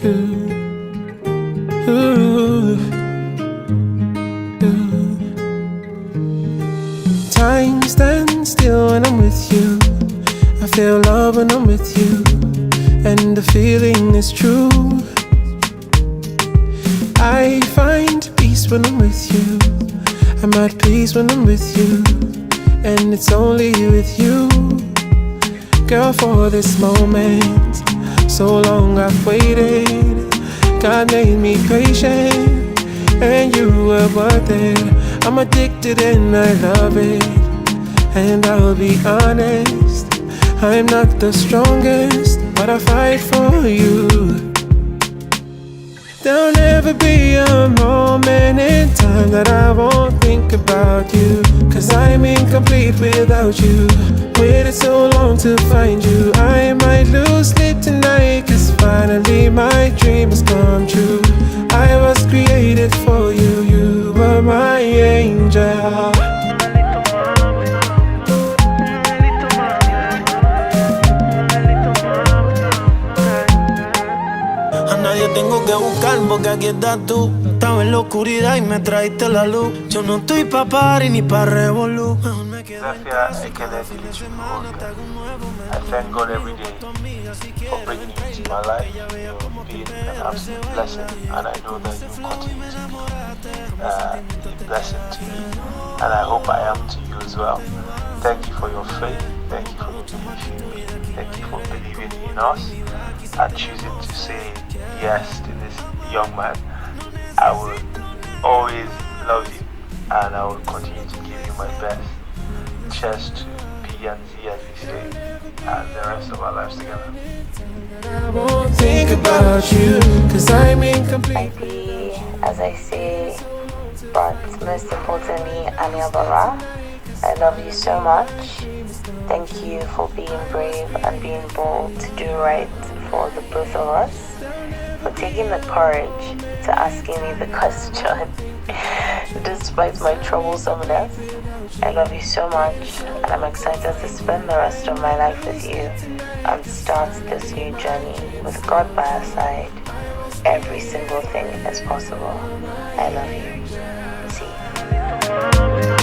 Ooh, ooh, ooh. Time stands still when I'm with you. I feel love when I'm with you, and the feeling is true. I find peace when I'm with you. I'm at peace when I'm with you, and it's only with you. Girl, for this moment, so long I've waited. God made me patient, and you were worth it. I'm addicted and I love it, and I'll be honest, I'm not the strongest, but I fight for you. There'll never be a moment in time that I won't think about you, 'cause I'm incomplete without you. Waited so long to find you. I might lose sleep tonight, 'cause finally my dream has come true. I was created for you, you were my angel. Nadie tengo que buscar porque aquí estás tú. Estaba en la oscuridad y me trajiste la luz. Yo no estoy pa' party ni pa' revolú. Mejor me quedo en casa y quedo I thank God every day for bringing you into my life. You've been an absolute blessing, and I know that you continue to be a blessing to me, and I hope I am to you as well. Thank you for your faith. Thank you for believing in me. Thank you for believing in us and choosing to say yes to this young man. I will always love you, and I will continue to give you my best. Cheers to P and Z, as we say, and the rest of our lives together. I won't think about you, 'cause I'm incomplete. IP, as I say, but most importantly, Ania Bara, I love you so much. Thank you for being brave and being bold to do right for the both of us, for taking the courage to asking me the question despite my troublesomeness. I love you so much, and I'm excited to spend the rest of my life with you and start this new journey with God by our side. Every single thing is possible. I love you. See.